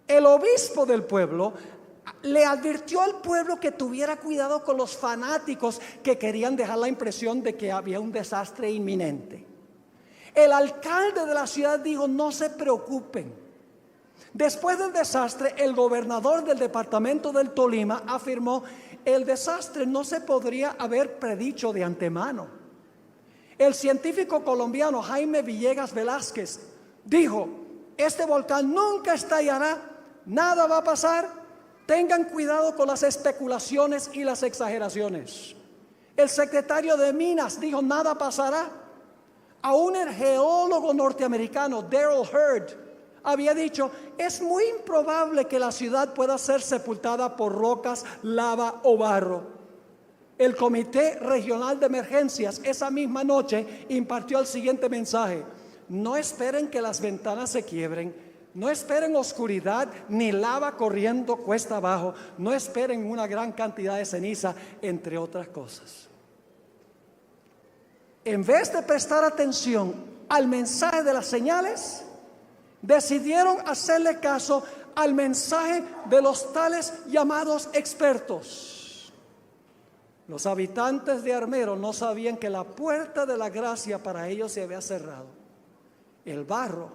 El obispo del pueblo le advirtió al pueblo que tuviera cuidado con los fanáticos que querían dejar la impresión de que había un desastre inminente. El alcalde de la ciudad dijo: no se preocupen. Después del desastre, el gobernador del departamento del Tolima afirmó: el desastre no se podría haber predicho de antemano. El científico colombiano Jaime Villegas Velázquez dijo: este volcán nunca estallará, nada va a pasar, tengan cuidado con las especulaciones y las exageraciones. El secretario de Minas dijo: nada pasará. Aún el geólogo norteamericano Daryl Hurd había dicho: es muy improbable que la ciudad pueda ser sepultada por rocas, lava o barro. El Comité Regional de Emergencias esa misma noche impartió el siguiente mensaje: no esperen que las ventanas se quiebren, no esperen oscuridad ni lava corriendo cuesta abajo, no esperen una gran cantidad de ceniza, entre otras cosas. En vez de prestar atención al mensaje de las señales, decidieron hacerle caso al mensaje de los tales llamados expertos. Los habitantes de Armero no sabían que la puerta de la gracia para ellos se había cerrado. El barro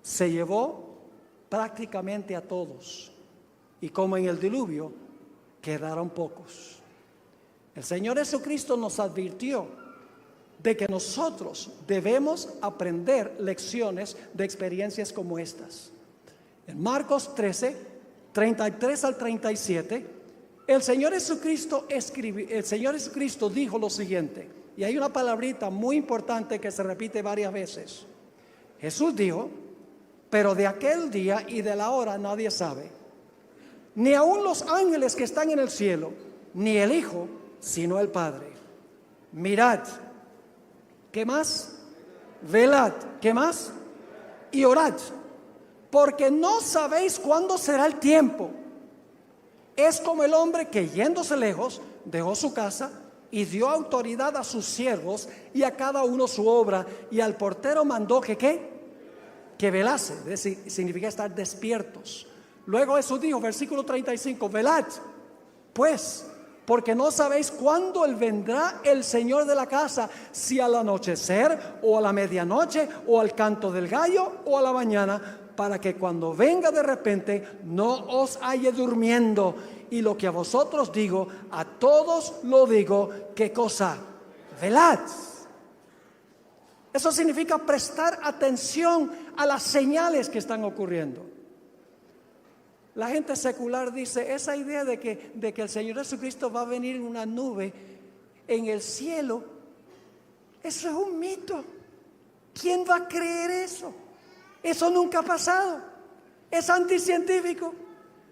se llevó prácticamente a todos, y como en el diluvio, quedaron pocos. El Señor Jesucristo nos advirtió de que nosotros debemos aprender lecciones de experiencias como estas. En Marcos 13, 33 al 37, el Señor Jesucristo dijo lo siguiente, y hay una palabrita muy importante que se repite varias veces. Jesús dijo: pero de aquel día y de la hora nadie sabe, ni aun los ángeles que están en el cielo, ni el Hijo, sino el Padre. Mirad, ¿qué más? Velad, ¿qué más? Y orad, porque no sabéis cuándo será el tiempo. Es como el hombre que, yéndose lejos, dejó su casa y dio autoridad a sus siervos y a cada uno su obra, y al portero mandó que ¿qué? Que velase, es decir, significa estar despiertos. Luego Jesús dijo, versículo 35, velad, pues, porque no sabéis cuándo Él vendrá el Señor de la casa, si al anochecer, o a la medianoche, o al canto del gallo, o a la mañana, para que cuando venga de repente no os halle durmiendo. Y lo que a vosotros digo, a todos lo digo, ¿qué cosa? Velad. Eso significa prestar atención a las señales que están ocurriendo. La gente secular dice, esa idea de que el Señor Jesucristo va a venir en una nube en el cielo, eso es un mito. ¿Quién va a creer eso? Eso nunca ha pasado. Es anticientífico.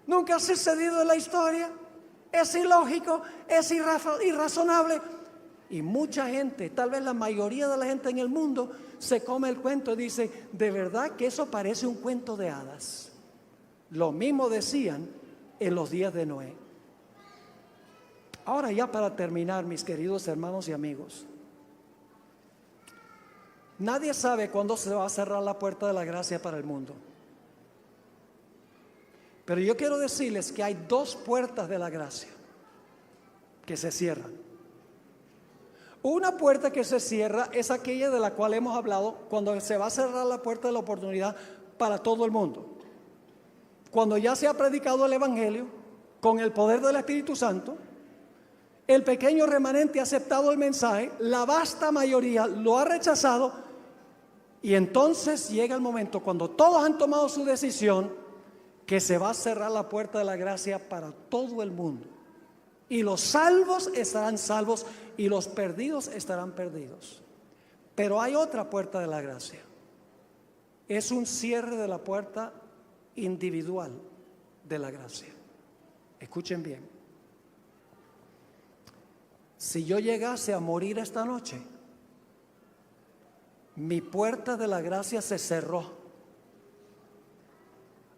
Nunca ha sucedido en la historia. Es ilógico, es irrazonable. Y mucha gente, tal vez la mayoría de la gente en el mundo, se come el cuento y dice, de verdad que eso parece un cuento de hadas. Lo mismo decían en los días de Noé. Ahora ya para terminar, mis queridos hermanos y amigos, nadie sabe cuándo se va a cerrar la puerta de la gracia para el mundo. Pero yo quiero decirles que hay dos puertas de la gracia que se cierran. Una puerta que se cierra es aquella de la cual hemos hablado, cuando se va a cerrar la puerta de la oportunidad para todo el mundo. Cuando ya se ha predicado el Evangelio con el poder del Espíritu Santo, el pequeño remanente ha aceptado el mensaje, la vasta mayoría lo ha rechazado, y entonces llega el momento cuando todos han tomado su decisión, que se va a cerrar la puerta de la gracia para todo el mundo. Y los salvos estarán salvos y los perdidos estarán perdidos. Pero hay otra puerta de la gracia. Es un cierre de la puerta individual de la gracia. Escuchen bien. Si yo llegase a morir esta noche, mi puerta de la gracia se cerró.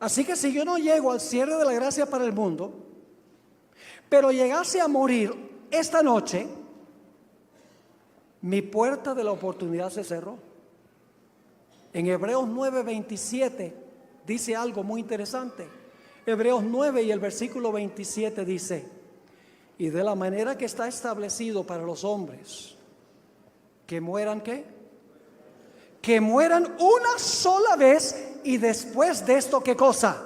Así que si yo no llego al cierre de la gracia para el mundo, pero llegase a morir esta noche, mi puerta de la oportunidad se cerró. En Hebreos 9:27 dice algo muy interesante. Hebreos 9 y el versículo 27 dice, y de la manera que está establecido para los hombres, que mueran ¿qué? Que mueran una sola vez, y después de esto ¿qué cosa?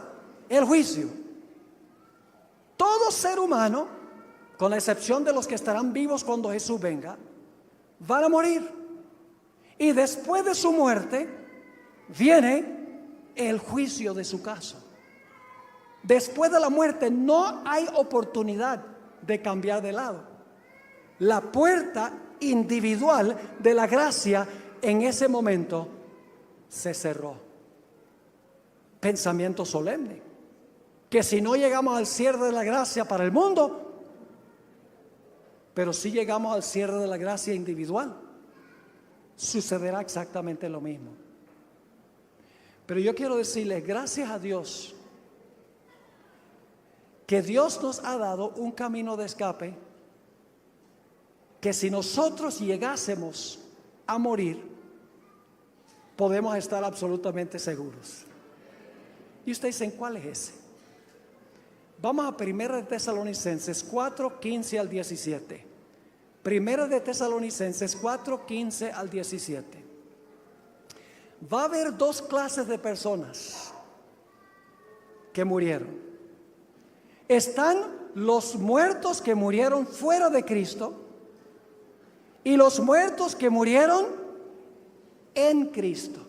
El juicio. Todo ser humano, con la excepción de los que estarán vivos cuando Jesús venga, van a morir. Y después de su muerte viene el juicio de su caso. Después de la muerte no hay oportunidad de cambiar de lado. La puerta individual de la gracia en ese momento se cerró. Pensamiento solemne, que si no llegamos al cierre de la gracia para el mundo, pero si llegamos al cierre de la gracia individual, sucederá exactamente lo mismo. Pero yo quiero decirles, gracias a Dios, que Dios nos ha dado un camino de escape, que si nosotros llegásemos a morir, podemos estar absolutamente seguros. Y ustedes dicen, ¿cuál es ese? Vamos a 1 de Tesalonicenses 4, 15 al 17. 1 de Tesalonicenses 4, 15 al 17. Va a haber dos clases de personas que murieron. Están los muertos que murieron fuera de Cristo y los muertos que murieron en Cristo.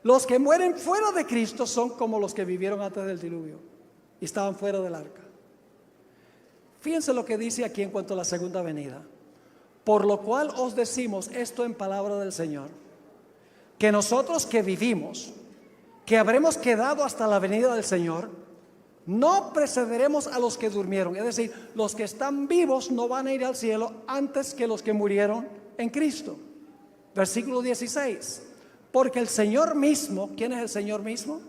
Los que mueren fuera de Cristo son como los que vivieron antes del diluvio y estaban fuera del arca. Fíjense lo que dice aquí en cuanto a la segunda venida. Por lo cual os decimos esto en palabra del Señor, que nosotros que vivimos, que habremos quedado hasta la venida del Señor, no precederemos a los que durmieron. Es decir, los que están vivos no van a ir al cielo antes que los que murieron en Cristo. Versículo 16. Porque el Señor mismo, ¿quién es el Señor mismo?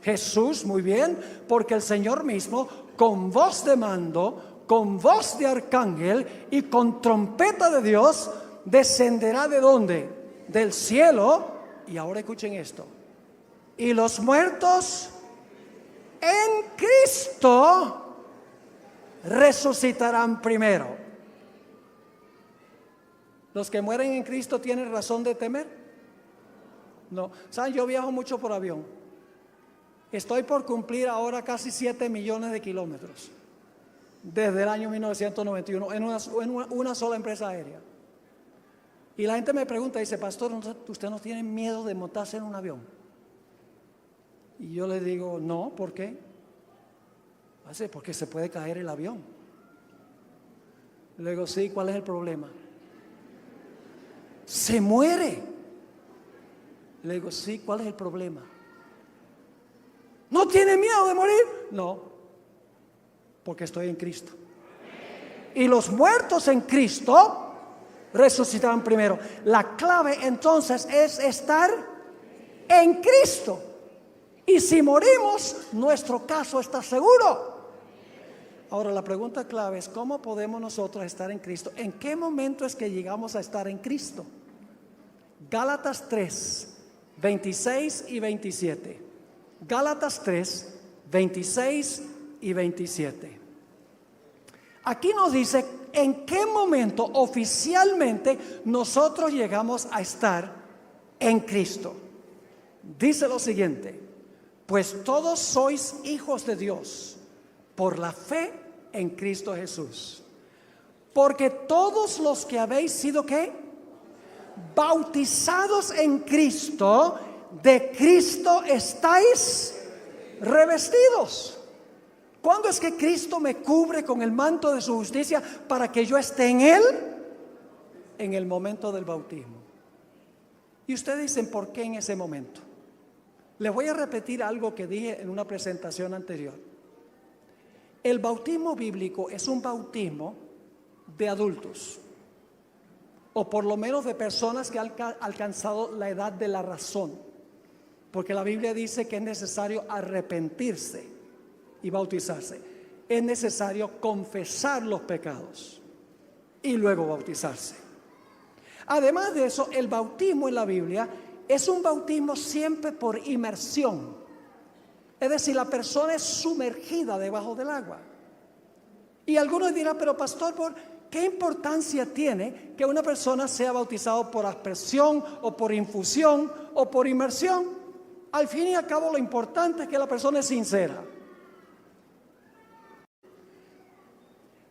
Jesús, muy bien. Porque el Señor mismo, con voz de mando, con voz de arcángel y con trompeta de Dios, descenderá ¿de dónde? Del cielo. Y ahora escuchen esto. Y los muertos en Cristo resucitarán primero. ¿Los que mueren en Cristo tienen razón de temer? No. ¿Saben? Yo viajo mucho por avión. Estoy por cumplir ahora casi 7 millones de kilómetros desde el año 1991 en una sola empresa aérea. Y la gente me pregunta, dice, pastor, ¿usted no tiene miedo de montarse en un avión? Y yo le digo, no, ¿por qué? Porque se puede caer el avión. Le digo, sí, ¿cuál es el problema? Se muere. Le digo, sí, ¿cuál es el problema? ¿No tiene miedo de morir? No, porque estoy en Cristo. Y los muertos en Cristo resucitarán primero. La clave entonces es estar en Cristo. Y si morimos, nuestro caso está seguro. Ahora la pregunta clave es, ¿cómo podemos nosotros estar en Cristo? ¿En qué momento es que llegamos a estar en Cristo? Gálatas 3, 26 y 27. Gálatas 3, 26 y 27. Aquí nos dice en qué momento oficialmente nosotros llegamos a estar en Cristo. Dice lo siguiente: pues todos sois hijos de Dios por la fe en Cristo Jesús. Porque todos los que habéis sido ¿qué? Bautizados en Cristo, de Cristo estáis revestidos. ¿Cuándo es que Cristo me cubre con el manto de su justicia para que yo esté en Él? En el momento del bautismo. Y ustedes dicen, ¿por qué en ese momento? Les voy a repetir algo que dije en una presentación anterior. El bautismo bíblico es un bautismo de adultos, o por lo menos de personas que han alcanzado la edad de la razón, porque la Biblia dice que es necesario arrepentirse y bautizarse. Es necesario confesar los pecados y luego bautizarse. Además de eso, el bautismo en la Biblia es un bautismo siempre por inmersión. Es decir, la persona es sumergida debajo del agua. Y algunos dirán, pero pastor, ¿qué importancia tiene que una persona sea bautizada por aspersión o por infusión o por inmersión? Al fin y al cabo, lo importante es que la persona es sincera.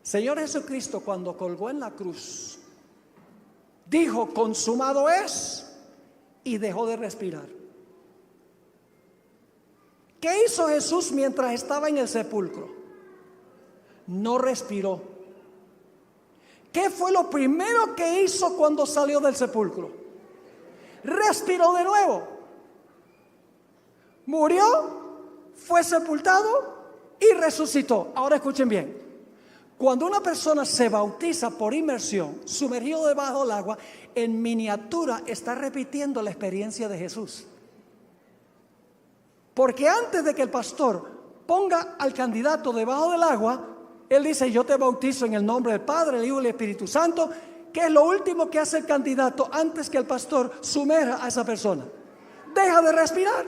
Señor Jesucristo, cuando colgó en la cruz, dijo, consumado es, y dejó de respirar. ¿Qué hizo Jesús mientras estaba en el sepulcro? No respiró. ¿Qué fue lo primero que hizo cuando salió del sepulcro? Respiró de nuevo. Murió, fue sepultado y resucitó. Ahora escuchen bien. Cuando una persona se bautiza por inmersión, sumergido debajo del agua, en miniatura está repitiendo la experiencia de Jesús. Porque antes de que el pastor ponga al candidato debajo del agua, él dice, yo te bautizo en el nombre del Padre, el Hijo y el Espíritu Santo, que es lo último que hace el candidato antes que el pastor sumerja a esa persona. Deja de respirar.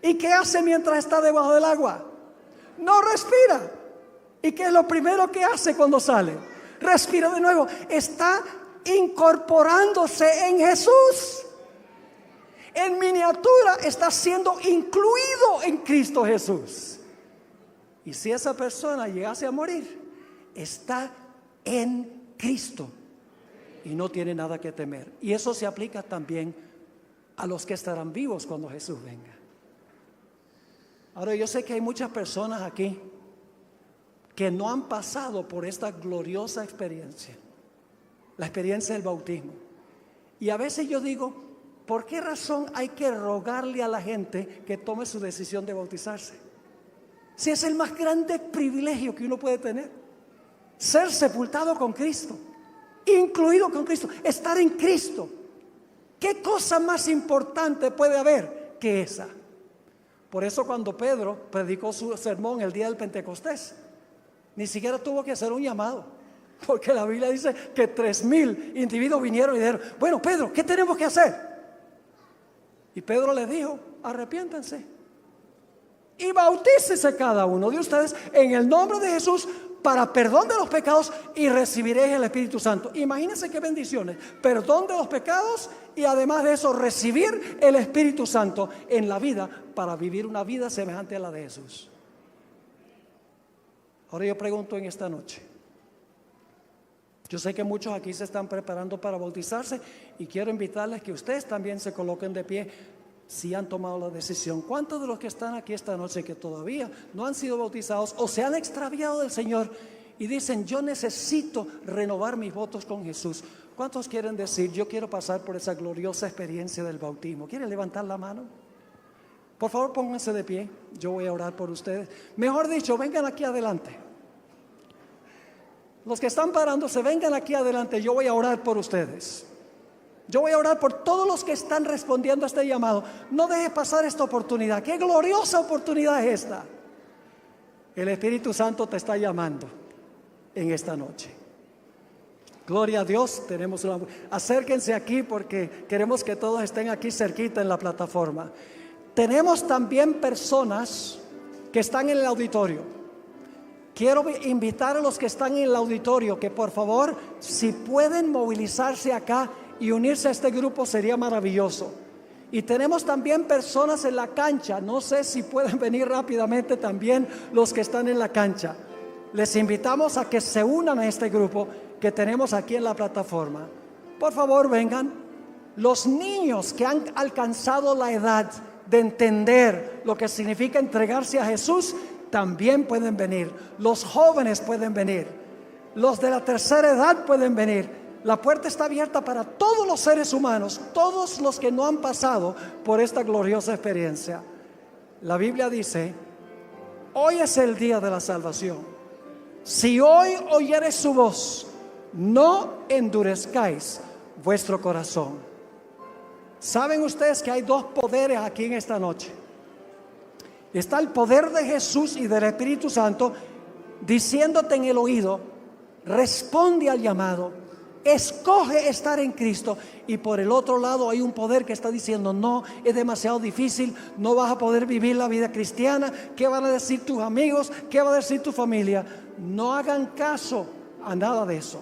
¿Y qué hace mientras está debajo del agua? No respira. ¿Y qué es lo primero que hace cuando sale? Respira de nuevo. Está incorporándose en Jesús. En miniatura está siendo incluido en Cristo Jesús. Y si esa persona llegase a morir, está en Cristo y no tiene nada que temer. Y eso se aplica también a los que estarán vivos cuando Jesús venga. Ahora, yo sé que hay muchas personas aquí que no han pasado por esta gloriosa experiencia, la experiencia del bautismo. Y a veces yo digo, ¿por qué razón hay que rogarle a la gente que tome su decisión de bautizarse? Si es el más grande privilegio que uno puede tener, ser sepultado con Cristo, incluido con Cristo, estar en Cristo. ¿Qué cosa más importante puede haber que esa? Por eso cuando Pedro predicó su sermón el día del Pentecostés, Ni siquiera tuvo que hacer un llamado, porque la Biblia dice que 3,000 individuos vinieron y dijeron: bueno, Pedro, ¿qué tenemos que hacer? Y Pedro les dijo: arrepiéntanse y bautícese cada uno de ustedes en el nombre de Jesús para perdón de los pecados, y recibiréis el Espíritu Santo. Imagínense qué bendiciones: perdón de los pecados y además de eso recibir el Espíritu Santo en la vida para vivir una vida semejante a la de Jesús. Ahora yo pregunto en esta noche, yo sé que muchos aquí se están preparando para bautizarse, y quiero invitarles que ustedes también se coloquen de pie si han tomado la decisión. ¿Cuántos de los que están aquí esta noche que todavía no han sido bautizados o se han extraviado del Señor y dicen: yo necesito renovar mis votos con Jesús? ¿Cuántos quieren decir: yo quiero pasar por esa gloriosa experiencia del bautismo? ¿Quieren levantar la mano? Por favor, pónganse de pie, yo voy a orar por ustedes. Mejor dicho, vengan aquí adelante. Los que están parándose, vengan aquí adelante, yo voy a orar por ustedes. Yo voy a orar por todos los que están respondiendo a este llamado. No deje pasar esta oportunidad. ¡Qué gloriosa oportunidad es esta! El Espíritu Santo te está llamando en esta noche. Gloria a Dios. Acérquense aquí porque queremos que todos estén aquí cerquita en la plataforma. Tenemos también personas que están en el auditorio. Quiero invitar a los que están en el auditorio que por favor, si pueden movilizarse acá y unirse a este grupo, sería maravilloso. Y tenemos también personas en la cancha. No sé si pueden venir rápidamente también los que están en la cancha. Les invitamos a que se unan a este grupo que tenemos aquí en la plataforma. Por favor, vengan. Los niños que han alcanzado la edad de entender lo que significa entregarse a Jesús también pueden venir. Los jóvenes pueden venir. Los de la tercera edad pueden venir. La puerta está abierta para todos los seres humanos, todos los que no han pasado por esta gloriosa experiencia. La Biblia dice: hoy es el día de la salvación. Si hoy oyeres su voz, no endurezcáis vuestro corazón. ¿Saben ustedes que hay dos poderes aquí en esta noche? Está el poder de Jesús y del Espíritu Santo diciéndote en el oído: responde al llamado, escoge estar en Cristo. Y por el otro lado hay un poder que está diciendo: no, es demasiado difícil, no vas a poder vivir la vida cristiana. ¿Qué van a decir tus amigos? ¿Qué va a decir tu familia? No hagan caso a nada de eso.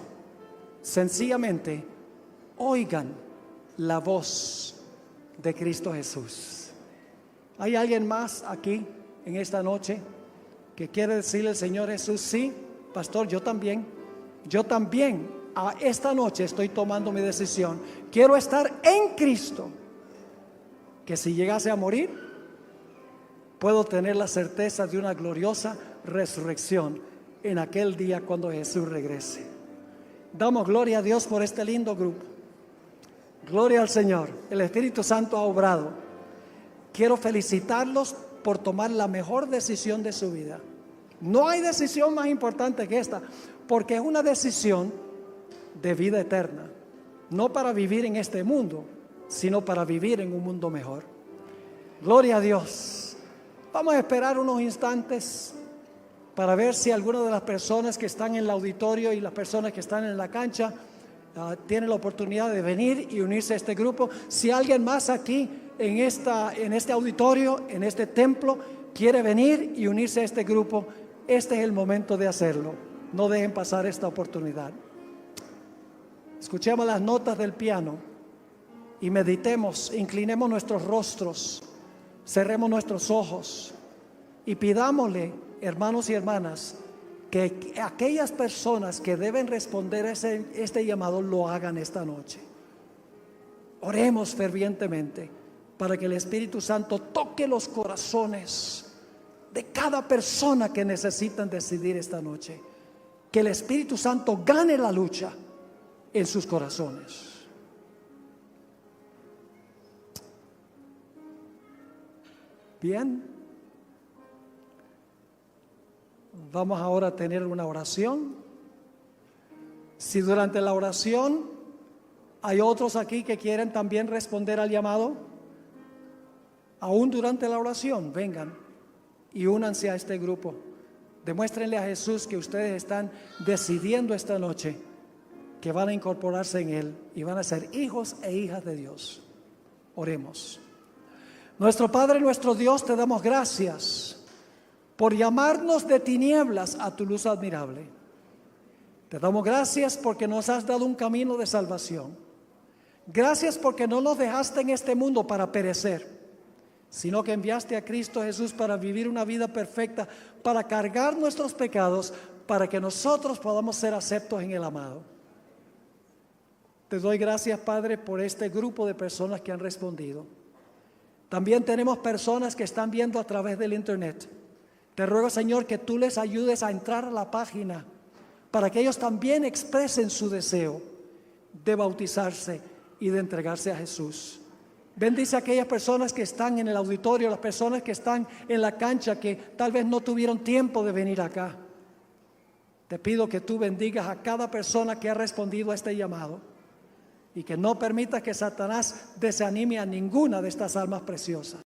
Sencillamente oigan la voz de Cristo Jesús. ¿Hay alguien más aquí en esta noche que quiere decirle al Señor Jesús: sí, pastor, yo también a esta noche estoy tomando mi decisión, quiero estar en Cristo, que si llegase a morir puedo tener la certeza de una gloriosa resurrección en aquel día cuando Jesús regrese? Damos gloria a Dios por este lindo grupo. Gloria al Señor. El Espíritu Santo ha obrado. Quiero felicitarlos por tomar la mejor decisión de su vida. No hay decisión más importante que esta, porque es una decisión de vida eterna. No para vivir en este mundo, sino para vivir en un mundo mejor. Gloria a Dios. Vamos a esperar unos instantes para ver si alguna de las personas que están en el auditorio y las personas que están en la cancha tienen la oportunidad de venir y unirse a este grupo. Si alguien más aquí en este auditorio, en este templo, quiere venir y unirse a este grupo, este es el momento de hacerlo. No dejen pasar esta oportunidad. Escuchemos las notas del piano y meditemos, inclinemos nuestros rostros, cerremos nuestros ojos y pidámosle, hermanos y hermanas, que aquellas personas que deben responder a este llamado lo hagan esta noche. Oremos fervientemente para que el Espíritu Santo toque los corazones de cada persona que necesitan decidir esta noche. Que el Espíritu Santo gane la lucha en sus corazones. Bien. Vamos ahora a tener una oración. Si durante la oración hay otros aquí que quieren también responder al llamado, aún durante la oración, vengan y únanse a este grupo Demuéstrenle a Jesús que ustedes están decidiendo esta noche que van a incorporarse en Él y van a ser hijos e hijas de Dios. Oremos. Nuestro Padre, nuestro Dios, te damos gracias por llamarnos de tinieblas a tu luz admirable. Te damos gracias porque nos has dado un camino de salvación. Gracias porque no nos dejaste en este mundo para perecer, sino que enviaste a Cristo Jesús para vivir una vida perfecta, para cargar nuestros pecados, para que nosotros podamos ser aceptos en el amado. Te doy gracias, Padre, por este grupo de personas que han respondido. También tenemos personas que están viendo a través del internet. Te ruego, Señor, que tú les ayudes a entrar a la página para que ellos también expresen su deseo de bautizarse y de entregarse a Jesús. Bendice a aquellas personas que están en el auditorio, las personas que están en la cancha, que tal vez no tuvieron tiempo de venir acá. Te pido que tú bendigas a cada persona que ha respondido a este llamado y que no permitas que Satanás desanime a ninguna de estas almas preciosas.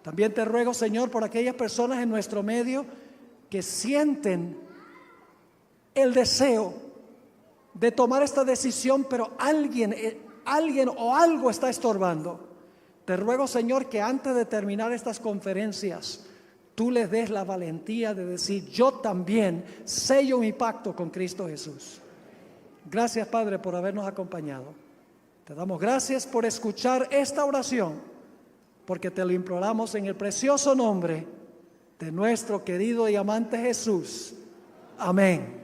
También te ruego, Señor, por aquellas personas en nuestro medio que sienten el deseo de tomar esta decisión, pero alguien o algo está estorbando. Te ruego, Señor, que antes de terminar estas conferencias, tú les des la valentía de decir: yo también sello mi pacto con Cristo Jesús. Gracias, Padre, por habernos acompañado. Te damos gracias por escuchar esta oración, porque te lo imploramos en el precioso nombre de nuestro querido y amante Jesús. Amén.